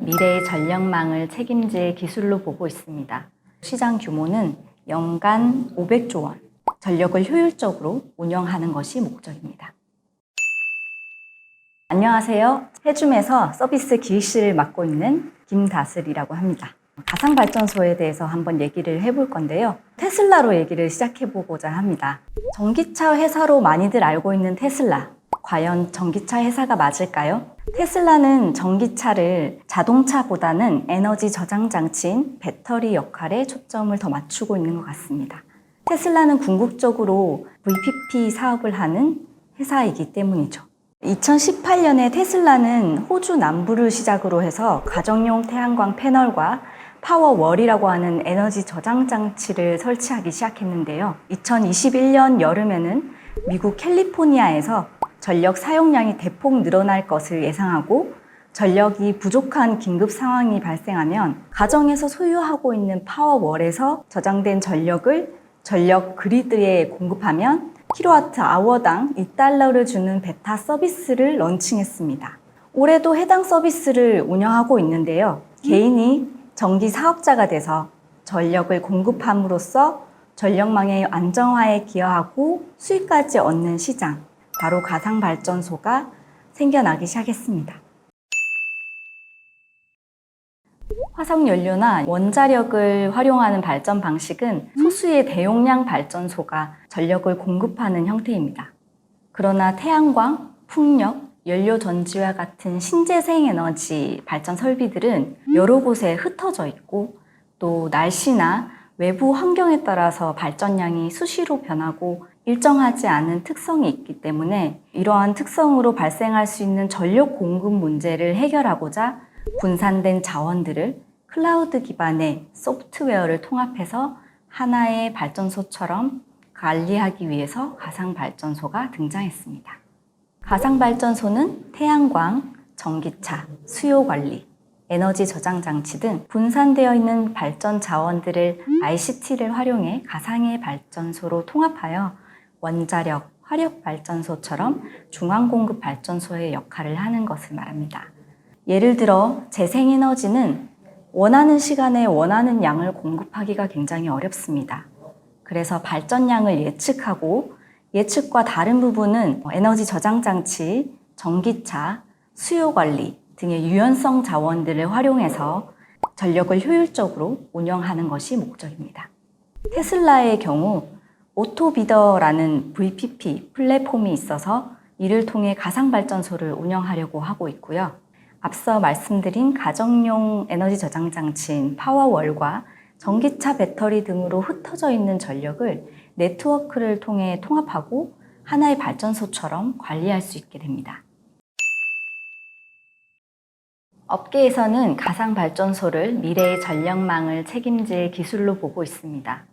미래의 전력망을 책임질 기술로 보고 있습니다. 시장 규모는 연간 500조 원, 전력을 효율적으로 운영하는 것이 목적입니다. 안녕하세요. 해줌에서 서비스 기획실을 맡고 있는 김다슬이라고 합니다. 가상발전소에 대해서 한번 얘기를 해볼 건데요. 테슬라로 얘기를 시작해보고자 합니다. 전기차 회사로 많이들 알고 있는 테슬라. 과연 전기차 회사가 맞을까요? 테슬라는 전기차를 자동차보다는 에너지 저장 장치인 배터리 역할에 초점을 더 맞추고 있는 것 같습니다. 테슬라는 궁극적으로 VPP 사업을 하는 회사이기 때문이죠. 2018년에 테슬라는 호주 남부를 시작으로 해서 가정용 태양광 패널과 파워월이라고 하는 에너지 저장 장치를 설치하기 시작했는데요. 2021년 여름에는 미국 캘리포니아에서 전력 사용량이 대폭 늘어날 것을 예상하고 전력이 부족한 긴급 상황이 발생하면 가정에서 소유하고 있는 파워월에서 저장된 전력을 전력 그리드에 공급하면 킬로와트 아워당 $2를 주는 베타 서비스를 런칭했습니다. 올해도 해당 서비스를 운영하고 있는데요. 개인이 전기 사업자가 돼서 전력을 공급함으로써 전력망의 안정화에 기여하고 수익까지 얻는 시장, 바로 가상발전소가 생겨나기 시작했습니다. 화석연료나 원자력을 활용하는 발전 방식은 소수의 대용량 발전소가 전력을 공급하는 형태입니다. 그러나 태양광, 풍력, 연료전지와 같은 신재생에너지 발전 설비들은 여러 곳에 흩어져 있고 또 날씨나 외부 환경에 따라서 발전량이 수시로 변하고 일정하지 않은 특성이 있기 때문에 이러한 특성으로 발생할 수 있는 전력 공급 문제를 해결하고자 분산된 자원들을 클라우드 기반의 소프트웨어를 통합해서 하나의 발전소처럼 관리하기 위해서 가상발전소가 등장했습니다. 가상발전소는 태양광, 전기차, 수요 관리, 에너지 저장 장치 등 분산되어 있는 발전 자원들을 ICT를 활용해 가상의 발전소로 통합하여 원자력, 화력 발전소처럼 중앙 공급 발전소의 역할을 하는 것을 말합니다. 예를 들어 재생에너지는 원하는 시간에 원하는 양을 공급하기가 굉장히 어렵습니다. 그래서 발전량을 예측하고 예측과 다른 부분은 에너지 저장 장치, 전기차, 수요 관리 등의 유연성 자원들을 활용해서 전력을 효율적으로 운영하는 것이 목적입니다. 테슬라의 경우 오토비더라는 VPP 플랫폼이 있어서 이를 통해 가상발전소를 운영하려고 하고 있고요. 앞서 말씀드린 가정용 에너지 저장 장치인 파워월과 전기차 배터리 등으로 흩어져 있는 전력을 네트워크를 통해 통합하고 하나의 발전소처럼 관리할 수 있게 됩니다. 업계에서는 가상발전소를 미래의 전력망을 책임질 기술로 보고 있습니다.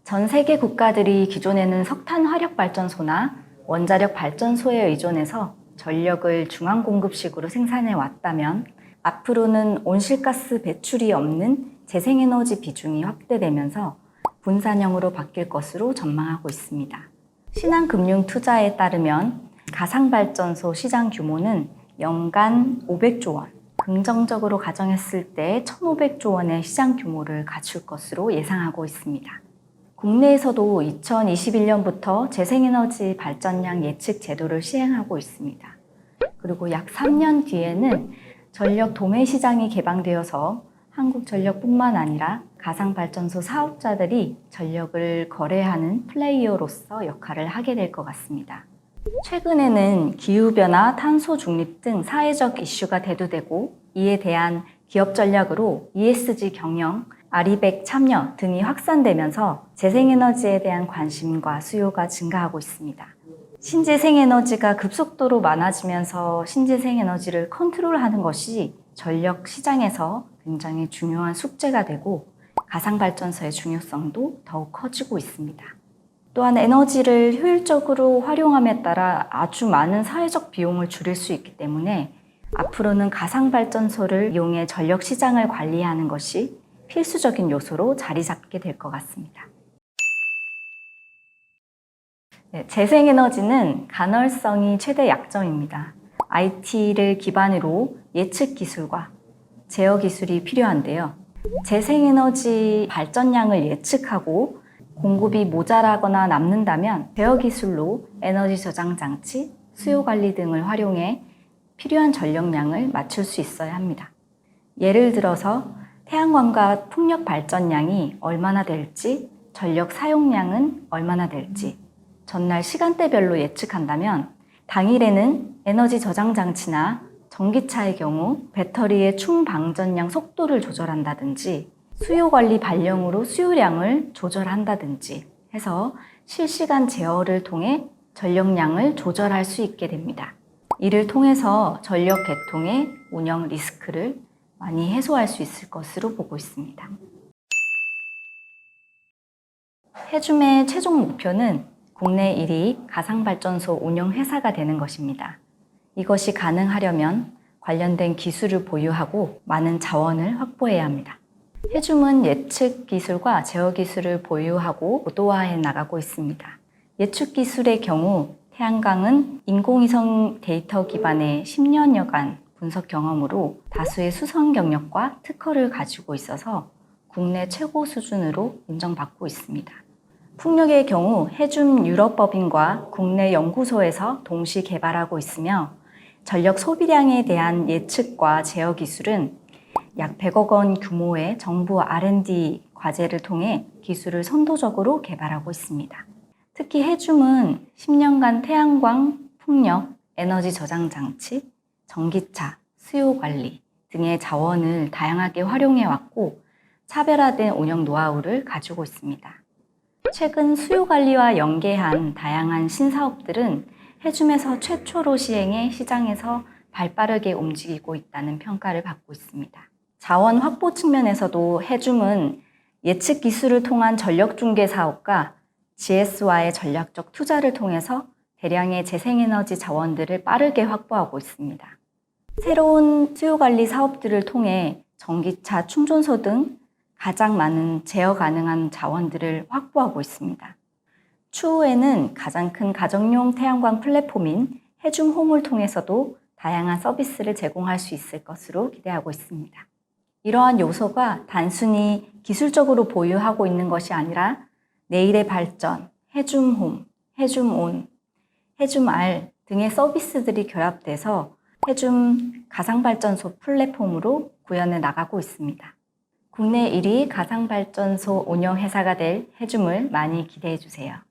전 세계 국가들이 기존에는 석탄 화력 발전소나 원자력 발전소에 의존해서 전력을 중앙 공급식으로 생산해 왔다면 앞으로는 온실가스 배출이 없는 재생에너지 비중이 확대되면서 분산형으로 바뀔 것으로 전망하고 있습니다. 신한금융투자에 따르면 가상발전소 시장 규모는 연간 500조 원, 긍정적으로 가정했을 때 1,500조 원의 시장 규모를 갖출 것으로 예상하고 있습니다. 국내에서도 2021년부터 재생에너지 발전량 예측 제도를 시행하고 있습니다. 그리고 약 3년 뒤에는 전력 도매 시장이 개방되어서 한국전력뿐만 아니라 가상발전소 사업자들이 전력을 거래하는 플레이어로서 역할을 하게 될 것 같습니다. 최근에는 기후변화, 탄소 중립 등 사회적 이슈가 대두되고 이에 대한 기업 전략으로 ESG 경영, 아리백 참여 등이 확산되면서 재생에너지에 대한 관심과 수요가 증가하고 있습니다. 신재생에너지가 급속도로 많아지면서 신재생에너지를 컨트롤하는 것이 전력 시장에서 굉장히 중요한 숙제가 되고 가상발전소의 중요성도 더욱 커지고 있습니다. 또한 에너지를 효율적으로 활용함에 따라 아주 많은 사회적 비용을 줄일 수 있기 때문에 앞으로는 가상발전소를 이용해 전력 시장을 관리하는 것이 필수적인 요소로 자리 잡게 될 것 같습니다. 재생에너지는 간헐성이 최대 약점입니다. IT를 기반으로 예측 기술과 제어 기술이 필요한데요. 재생에너지 발전량을 예측하고 공급이 모자라거나 남는다면 제어 기술로 에너지 저장 장치, 수요 관리 등을 활용해 필요한 전력량을 맞출 수 있어야 합니다. 예를 들어서 태양광과 풍력 발전량이 얼마나 될지, 전력 사용량은 얼마나 될지 전날 시간대별로 예측한다면 당일에는 에너지 저장 장치나 전기차의 경우 배터리의 충방전량 속도를 조절한다든지 수요 관리 발령으로 수요량을 조절한다든지 해서 실시간 제어를 통해 전력량을 조절할 수 있게 됩니다. 이를 통해서 전력 계통의 운영 리스크를 많이 해소할 수 있을 것으로 보고 있습니다. 해줌의 최종 목표는 국내 1위 가상발전소 운영회사가 되는 것입니다. 이것이 가능하려면 관련된 기술을 보유하고 많은 자원을 확보해야 합니다. 해줌은 예측 기술과 제어 기술을 보유하고 고도화해 나가고 있습니다. 예측 기술의 경우 태양광은 인공위성 데이터 기반의 10년여간 분석 경험으로 다수의 수성 경력과 특허를 가지고 있어서 국내 최고 수준으로 인정받고 있습니다. 풍력의 경우 해줌 유럽법인과 국내 연구소에서 동시 개발하고 있으며 전력 소비량에 대한 예측과 제어 기술은 약 100억 원 규모의 정부 R&D 과제를 통해 기술을 선도적으로 개발하고 있습니다. 특히 해줌은 10년간 태양광, 풍력, 에너지 저장 장치, 전기차, 수요 관리 등의 자원을 다양하게 활용해 왔고 차별화된 운영 노하우를 가지고 있습니다. 최근 수요 관리와 연계한 다양한 신사업들은 해줌에서 최초로 시행해 시장에서 발빠르게 움직이고 있다는 평가를 받고 있습니다. 자원 확보 측면에서도 해줌은 예측 기술을 통한 전력 중개 사업과 GS와의 전략적 투자를 통해서 대량의 재생에너지 자원들을 빠르게 확보하고 있습니다. 새로운 수요 관리 사업들을 통해 전기차 충전소 등 가장 많은 제어 가능한 자원들을 확보하고 있습니다. 추후에는 가장 큰 가정용 태양광 플랫폼인 해줌홈을 통해서도 다양한 서비스를 제공할 수 있을 것으로 기대하고 있습니다. 이러한 요소가 단순히 기술적으로 보유하고 있는 것이 아니라 내일의 발전, 해줌홈, 해줌온, 해줌알 등의 서비스들이 결합돼서 해줌 가상발전소 플랫폼으로 구현해 나가고 있습니다. 국내 1위 가상발전소 운영회사가 될 해줌을 많이 기대해 주세요.